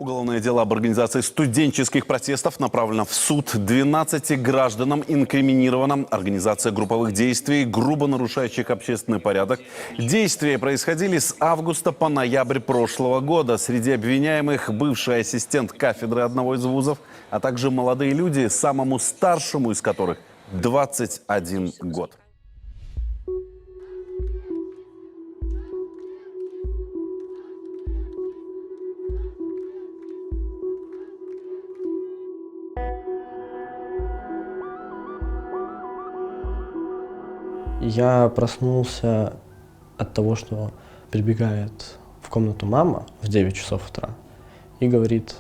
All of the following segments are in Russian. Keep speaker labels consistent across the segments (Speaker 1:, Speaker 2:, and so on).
Speaker 1: Уголовное дело об организации студенческих протестов направлено в суд. 12 гражданам инкриминирована организация групповых действий, грубо нарушающих общественный порядок. Действия происходили с августа по ноябрь прошлого года. Среди обвиняемых бывший ассистент кафедры одного из вузов, а также молодые люди, самому старшему из которых 21 год.
Speaker 2: Я проснулся от того, что прибегает в комнату мама в 9 часов утра и говорит,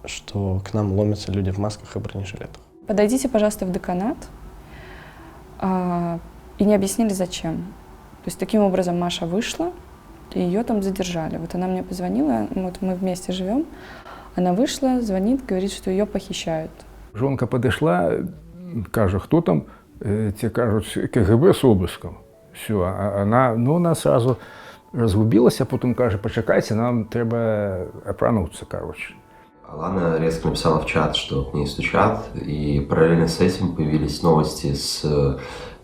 Speaker 2: что к нам ломятся люди в масках и бронежилетах.
Speaker 3: Подойдите, пожалуйста, в деканат. И не объяснили, зачем. То есть таким образом Маша вышла, и ее там задержали. Вот она мне позвонила, вот мы вместе живем. Она вышла, звонит, говорит, что ее похищают.
Speaker 4: Жонка подошла, каже, кто там? Те кажуть, КГБ з обыском. Все, вона сразу розгубилася, а потім каже, почекайте, нам треба опрануться, короче.
Speaker 5: Алана резко написала в чат, что к ней стучат, и параллельно с этим появились новости с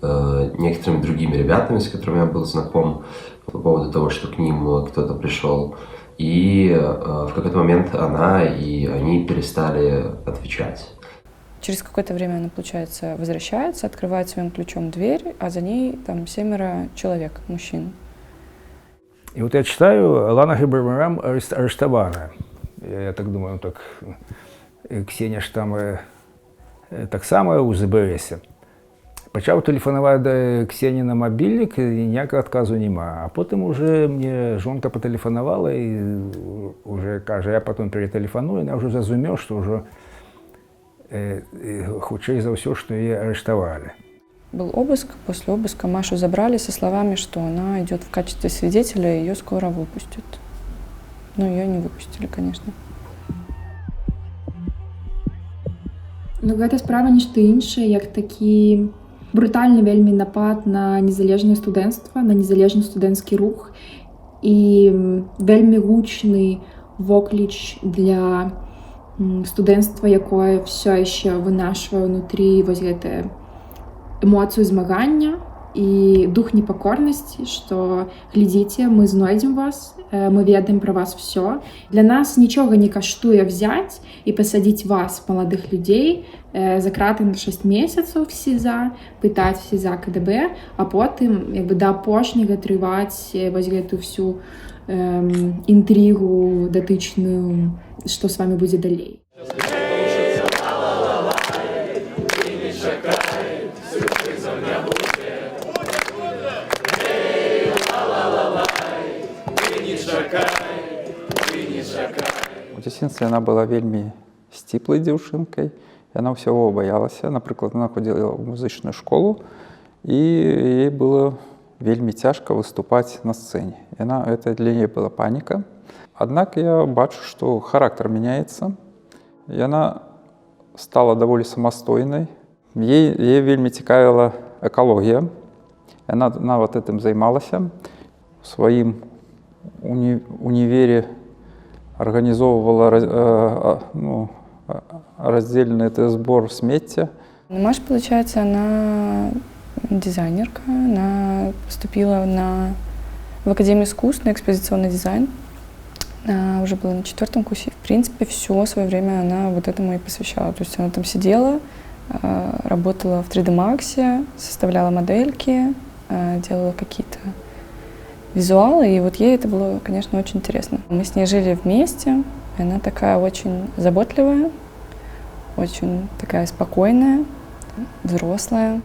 Speaker 5: некоторыми другими ребятами, с которыми я был знаком, по поводу того, что к ним кто-то пришел. И в какой-то момент она и они перестали отвечать.
Speaker 3: Через какое-то время она, получается, возвращается, открывает своим ключом дверь, а за ней там 7 человек, мужчин.
Speaker 4: И вот я читаю, Алана Гибрибарам арештована. Я так думаю, так Ксенія ж там так само у ЗБС. Почав телефонувати до Ксенії на мобільник, і ніякого відказу нема. А потім вже мені жонка потелефонувала і вже каже, я потім перетелефоную, я вже зрозумів, що вже худшее за все, что ее арестовали.
Speaker 3: Был обыск, после обыска Машу забрали со словами, что она идет в качестве свидетеля, и ее скоро выпустят. Но ее не выпустили, конечно.
Speaker 6: Ну, гэта справа нешта іншае, як такі брутальны вельмі напад на незалежнае студэнцтва, на незалежны студэнцкі рух і вельмі гучны вокліч для студэнцтва, якое все еще вынашвае внутри вось гэтае эмоцыю змагання і дух непакорнасці, што глядзіце, мы знойдзем вас, мы ведаем пра вас все. Для нас нічога не каштуе взять і пасадзіць вас, маладых людзей, за краты на 6 месяцаў в СІЗА, пытаць в СІЗА КДБ, а потым да апошняга трываць вось гэтую всю інтрыгу датычную, што з вами будзе далей.
Speaker 7: У дзяцінстве яна была вельмі сціплай дзяўчынкай, яна ўсяго баялася. Напрыклад, яна ходзіла ў музычную школу, і ей было вельмі цяжка выступаць на сцэне. Это для яе была паніка. Аднак я бачу, што характар мяняецца. Яна стала даволі самастойнай. Яе вельмі цікавіла экалогія. Яна нават гэтым займалася. У сваім універе организовывала раздельный сбор смецця.
Speaker 3: Маша, получается, она дизайнерка, она поступила в Академию искусств на экспозиционный дизайн. Она уже была на 4 курсе. В принципе, все свое время она вот этому и посвящала. То есть она там сидела, работала в 3D Max, составляла модельки, делала какие-то визуалы, и вот ей это было, конечно, очень интересно. Мы с ней жили вместе, и она такая очень заботливая, очень такая спокойная, взрослая,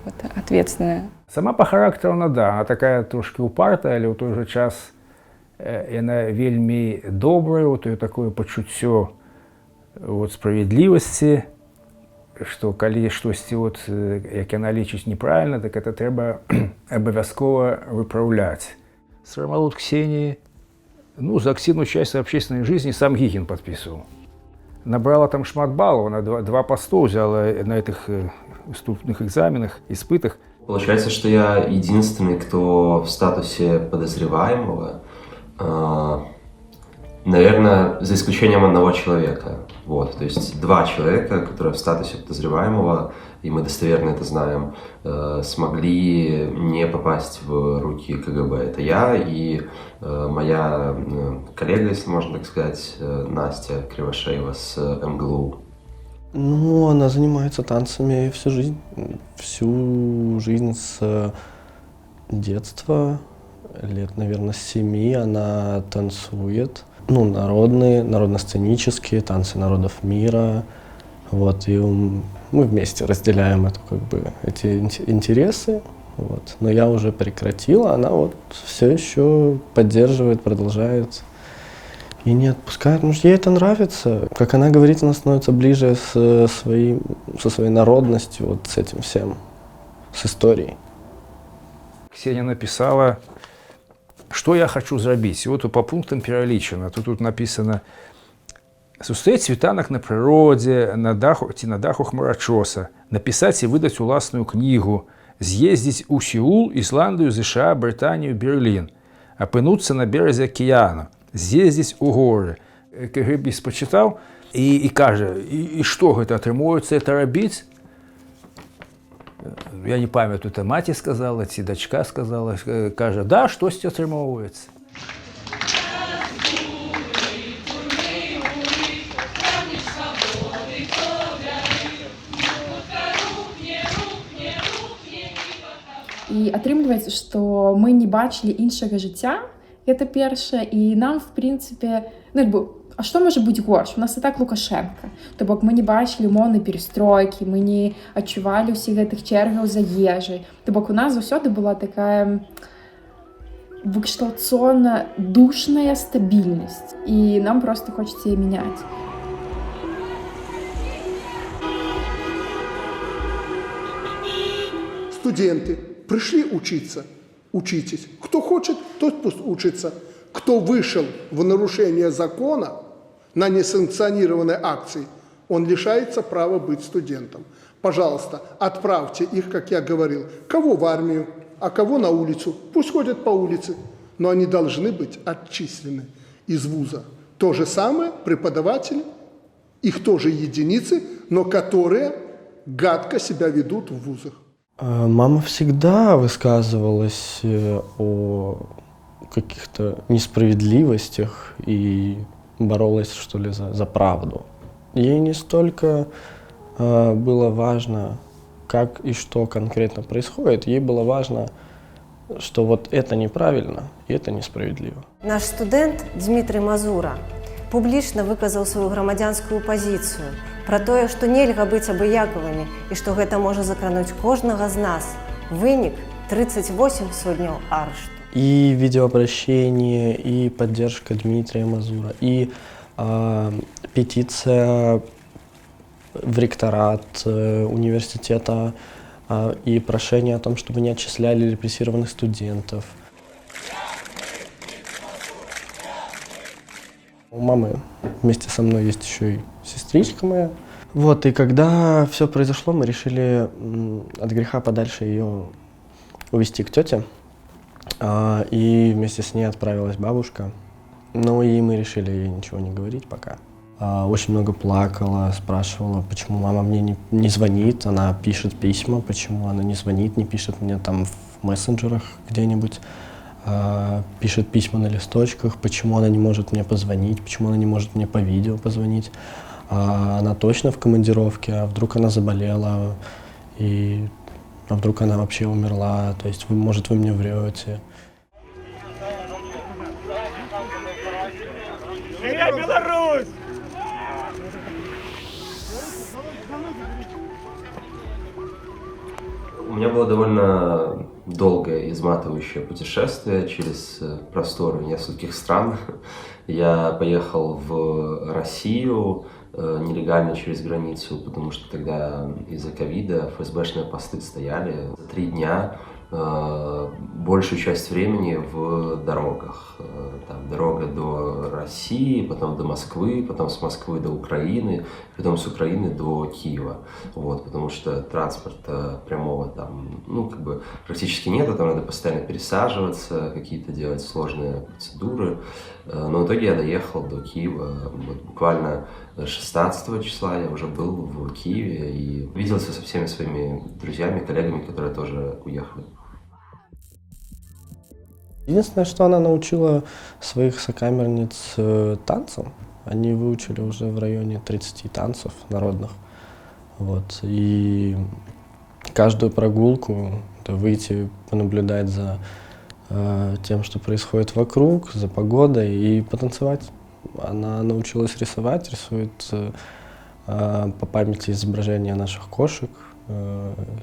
Speaker 3: вот, ответственная.
Speaker 4: Сама по характеру она такая трошки упартая, але ў той же час яна вельмі добрая, вот ее такое пачуццё справядлівасці, што калі штосьці, як яна лічыць неправільна, так это трэба абавязкова выпраўляць. Самолет Ксении, за активную часть общественной жизни сам Гигин подписывал. Набрала там шмат баллов, она 2 поста взяла на этих вступных экзаменах, испытах.
Speaker 5: Получается, что я единственный, кто в статусе подозреваемого. Наверное, за исключением одного человека. Вот, то есть 2 человека, которые в статусе подозреваемого, и мы достоверно это знаем, смогли не попасть в руки КГБ. Это я и моя коллега, если можно так сказать, Настя Кривошеева с МГЛУ.
Speaker 2: Ну, она занимается танцами всю жизнь. Всю жизнь с детства, лет, наверное, с 7 она танцует. Ну, народные, народно-сценические, танцы народов мира. Вот, и мы вместе разделяем это, как бы, эти интересы. Вот. Но я уже прекратила, она вот все еще поддерживает, продолжает. И не отпускает, потому что ей это нравится. Как она говорит, она становится ближе со своей народностью, вот с этим всем, с историей.
Speaker 4: Ксения написала, что я хочу зробити. І от по пунктам перелічено. Тут написано: «Сустрэць світанак на прыродзе, на даху хмарачоса, напісаць і выдаць уласную кнігу, з'ездзіць у Сеул, Ісландыю, ЗША, Брытанію, Берлін, апынуцца на беразе акіяну, з'ездзіць у горы». КГБіст пачытаў і кажа: і што гэта атрымоўваецца это рабіць? Я не памятаю, это маці сказала, ці дачка сказала, кажа: да, штосьці атрымоўваецца.
Speaker 6: І атрымліваецца, што мы не бачылі іншага жыцця, гэта першае, і нам, в прынцыпе, а што можа быць горш? У нас і так Лукашенко. То бок мы не бачылі умоўнай перестройкі, мы не адчувалі ўсіх гэтых чэргаў за ежай. То бок у нас заўсёды была такая выкшталцона душная стабільнасць, і нам проста хочацца яе мяняць.
Speaker 8: Студенты пришли учиться, учитесь. Кто хочет, тот пусть учится. Кто вышел в нарушение закона на несанкционированной акции, он лишается права быть студентом. Пожалуйста, отправьте их, как я говорил, кого в армию, а кого на улицу. Пусть ходят по улице, но они должны быть отчислены из вуза. То же самое преподаватели, их тоже единицы, но которые гадко себя ведут в вузах.
Speaker 2: Мама всегда высказывалась о каких-то несправедливостях и боролась, что ли, за правду. Ей не столько было важно, как и что конкретно происходит, ей было важно, что вот это неправильно и это несправедливо.
Speaker 9: Наш студэнт Дмітрый Мазура публічна выказаў сваю грамадзянскую пазіцыю пра тое, што нельга быць абыякавымі і што гэта можа закрануць кожнага з нас. Вынік 38 сотняў арышту.
Speaker 2: И видеообращение, и поддержка Дмитрия Мазура, и петиция в ректорат университета, и прошение о том, чтобы не отчисляли репрессированных студентов. У мамы вместе со мной есть еще и сестричка моя. Вот, и когда все произошло, мы решили от греха подальше ее увезти к тете. И вместе с ней отправилась бабушка. Ну и мы решили ей ничего не говорить пока. Очень много плакала, спрашивала, почему мама мне не звонит. Она пишет письма, почему она не звонит, не пишет мне там в мессенджерах где-нибудь. Пишет письма на листочках, почему она не может мне позвонить, почему она не может мне по видео позвонить. Она точно в командировке, а вдруг она заболела, а вдруг она вообще умерла, то есть, может, вы мне врете.
Speaker 10: Беларусь!
Speaker 5: У меня было довольно долгое, изматывающее путешествие через просторы нескольких стран. Я поехал в Россию нелегально через границу, потому что тогда из-за ковида ФСБшные посты стояли. За 3 дня большую часть времени в дорогах. Там дорога до России, потом до Москвы, потом с Москвы до Украины, потом с Украины до Киева. Вот, потому что транспорта прямого там, ну, как бы практически нет, там надо постоянно пересаживаться, какие-то делать сложные процедуры. Но в итоге я доехал до Киева. Вот буквально 16 числа я уже был в Киеве и виделся со всеми своими друзьями, коллегами, которые тоже уехали.
Speaker 2: Единственное, что она научила своих сокамерниц танцам. Они выучили уже в районе 30 танцев народных. Вот. И каждую прогулку выйти, понаблюдать за тем, что происходит вокруг, за погодой и потанцевать. Она научилась рисовать, рисует по памяти изображения наших кошек,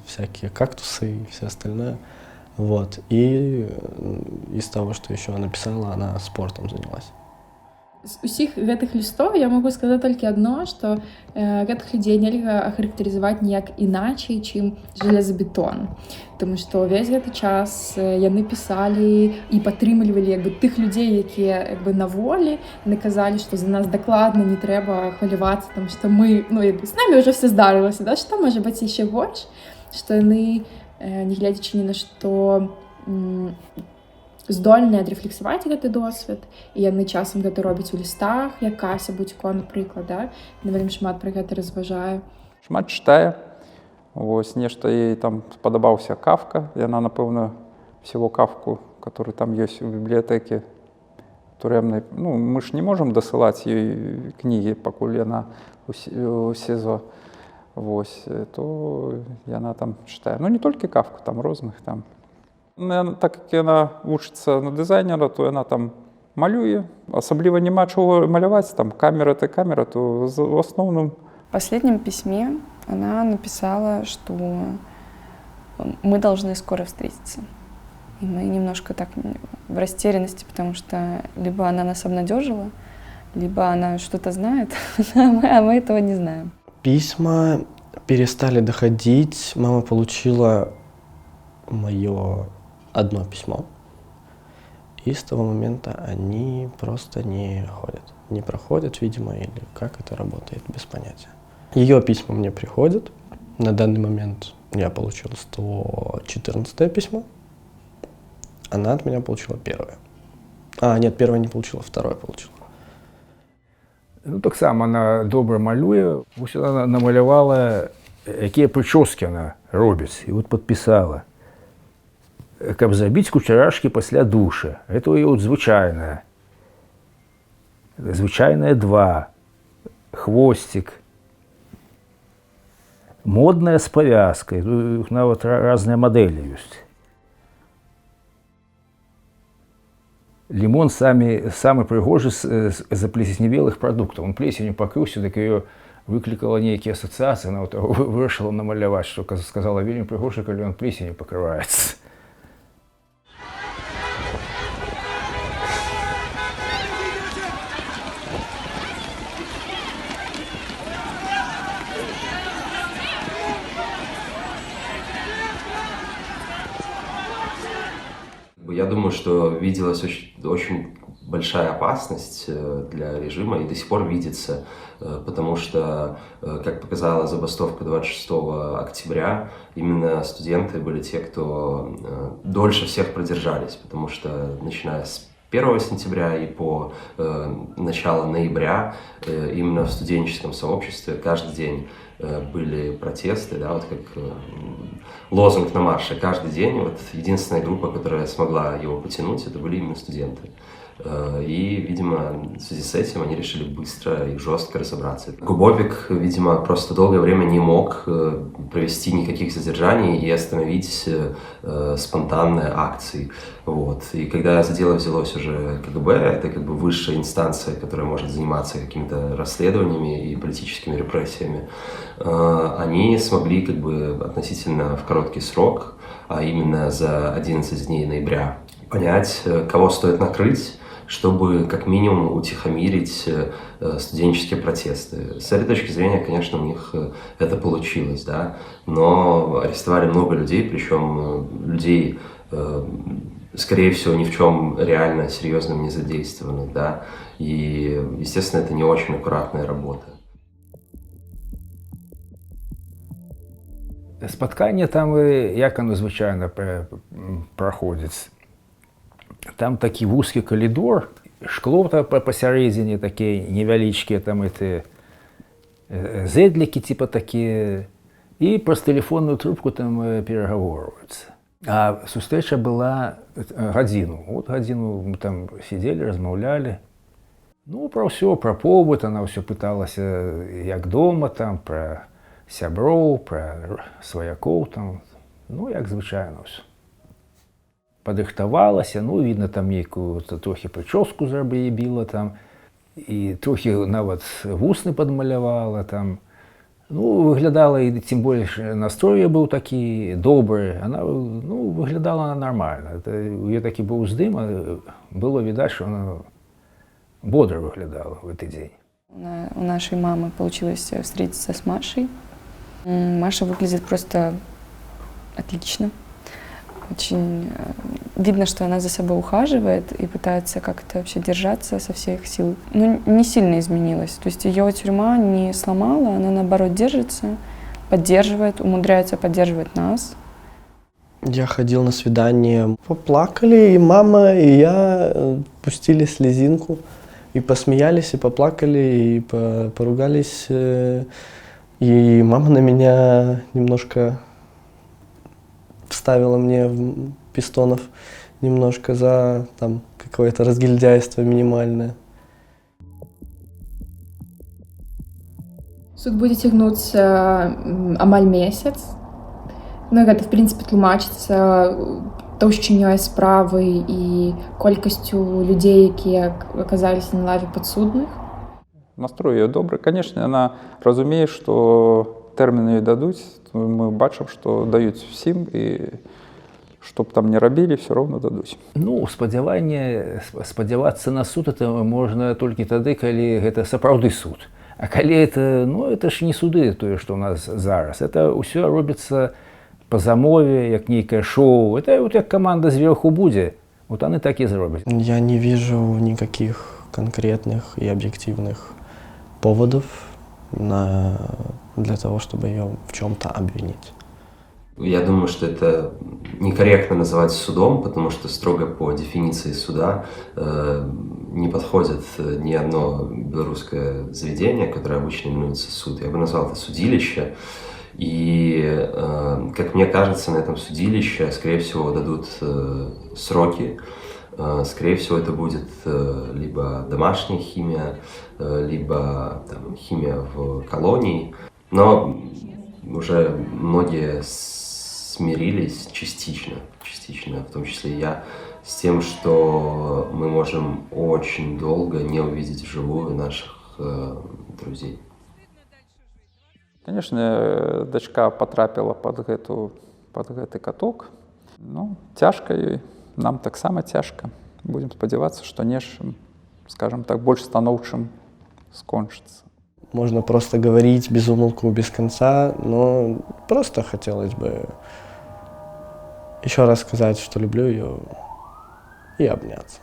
Speaker 2: всякие кактусы и все остальное. Вот. И из того, что еще она писала, она спортом занялась.
Speaker 6: З усіх гэтых лістов я могу сказаць толькі адно, што гэтых людзей нельга ахарактарызаваць ніяк іначай, чым жалезабетон. Таму што ўвесь гэты час яны пісалі і падтрымлівалі тых людзей, якія на волі, яны казалі, што за нас дакладна не трэба хвалявацца, таму што мы, з намі ўжо все здарылася, да, што можа быць яшчэ горш, што яны, не гледзячы ні на што, здольныя адрэфлексаваць гэты досвед, і яны часам гэта робяць у лістах, як Кася Будзько, напрыклад, да? Яна вельмі шмат пра гэта разважае.
Speaker 7: Шмат чытае. Вось нешта ёй там спадабаўся Кафка. Яна, напэўна, всего Кафку, который там ёсць у бібліятэкі турэмнай. Ну, мы ж не можам дасылаць ёй кнігі, пакуль яна у СІЗО. Вось, то яна там чытае. Ну, не толькі Кафку, там розных там. Так як яна вучыцца на дызайнера, то яна там малюе. Асабліва няма чого маляваць, там камера, то в основном...
Speaker 3: В последнем письме она написала, что мы должны скоро встретиться. И мы немножко так в растерянности, потому что либо она нас обнадежила, либо она что-то знает, а мы этого не знаем.
Speaker 2: Письма перестали доходить. Мама получила мое одно письмо, и с того момента они просто не ходят. Не проходят, видимо, или как это работает, без понятия. Ее письма мне приходят. На данный момент я получил 114-е письмо. Она от меня получила первое. Нет, первое не получила, второе получила.
Speaker 4: Ну, так само она добра малюе. Вось она намалявала, якія прычоскі она робіць, і вот подписала. Каб забіць кучарашкі пасля душа. Это у ёй звычайная. Звычайная 2. Хвостик. Модная з павязкай. Тут нават разныя мадэлі ёсць. Лімон самы прыгожы з заплесневелых прадуктаў. Он плесенью пакрыўся, так ее выклікала нейкія асацыяцыі, она вырашыла намаляваць, што сказала вельмі прыгожа, калі он плесенью пакрываецца.
Speaker 5: Я думаю, что виделась очень большая опасность для режима и до сих пор видится, потому что, как показала забастовка 26 октября, именно студенты были те, кто дольше всех продержались, потому что начиная с 1 сентября и по начало ноября именно в студенческом сообществе каждый день были протесты, да, вот как лозунг на марше. Каждый день вот единственная группа, которая смогла его потянуть, это были именно студенты. И, видимо, в связи с этим они решили быстро и жестко разобраться. Губовик, видимо, просто долгое время не мог провести никаких задержаний и остановить спонтанные акции. Вот. И когда за дело взялось уже КГБ, это как бы высшая инстанция, которая может заниматься какими-то расследованиями и политическими репрессиями, они смогли как бы относительно в короткий срок, а именно за 11 дней ноября, понять, кого стоит накрыть, чтобы как минимум утихомирить студенческие протесты. С этой точки зрения, конечно, у них это получилось, да, но арестовали много людей, причем людей, скорее всего, ни в чем реально серьезном не задействованных, да, и, естественно, это не очень аккуратная работа.
Speaker 4: Спаткання там, як воно звичайно проходить. Там такий вузький коридор, шкло посередині таке невеличке, там зедлики типа такі, і про телефонну трубку там переговорюються. А зустріча була годину. От годину ми там сиділи, розмовляли. Ну, про все, про побут, вона все питалася, як вдома, там, про сяброў, про сваякоў, там, ну, як звычайно все. Падрыхтавалася, ну, видно, там нейкую трохі прычоску зрабіла там, і трохі нават вусны падмалявала там. Ну, выглядала, і тим больш настрой быў такі добры, она, ну, выглядала нормально. Это, у яе такі быў уздым, было відаць, что она бодро выглядала в этот день.
Speaker 3: У нашей мамы получилось встретиться с Машей. Маша выглядит просто отлично. Очень видно, что она за собой ухаживает и пытается как-то вообще держаться со всех сил. Ну, не сильно изменилась. То есть ее тюрьма не сломала, она наоборот держится, поддерживает, умудряется поддерживать нас.
Speaker 2: Я ходил на свидание, поплакали, и мама, и я пустили слезинку, и посмеялись, и поплакали, и поругались. И мама на меня немножко вставила мне пистонов немножко за там какое-то разгильдяйство минимальное.
Speaker 6: Суд будзе цягнуцца амаль месяц. Ну, гэта, в прынцыпе, тлумачыцца таўшчынёй справы і колькасцю людзей, якія аказаліся на лаве падсудных.
Speaker 7: Настрой ее добрый. Конечно, она разумеет, что термины ей дадут. Мы бачим, что дают всем, и чтоб там не робили, все равно дадут.
Speaker 4: Ну, спадзявацца на суд это можна толькі тады, калі гэта сапраўды суд. А калі это, ну, это ж не суды, тое, што у нас зараз. Это ўсё робіцца по замове, як нейкае шоу. Это вот як команда зверху будзе, вот они так и зробят.
Speaker 2: Я не вижу никаких конкретных и объективных поводов для того, чтобы ее в чем-то обвинить.
Speaker 5: Я думаю, что это некорректно называть судом, потому что строго по дефиниции суда не подходит ни одно белорусское заведение, которое обычно именуется суд. Я бы назвал это судилище. И, как мне кажется, на этом судилище, скорее всего, дадут сроки. Скорее всего, это будет либо домашняя химия, либо там, химия в колонии. Но уже многие смирились частично, в том числе и я, с тем, что мы можем очень долго не увидеть вживую наших друзей.
Speaker 7: Конечно, дочка потрапила под гэты каток. Ну, цяжка ёй, нам таксама цяжка. Будем спадзявацца, што нечым, скажем так, больш станоўчым скончыцца.
Speaker 2: Можно просто говорить без умолку, без конца, но просто хотелось бы еще раз сказать, что люблю ее и обняться.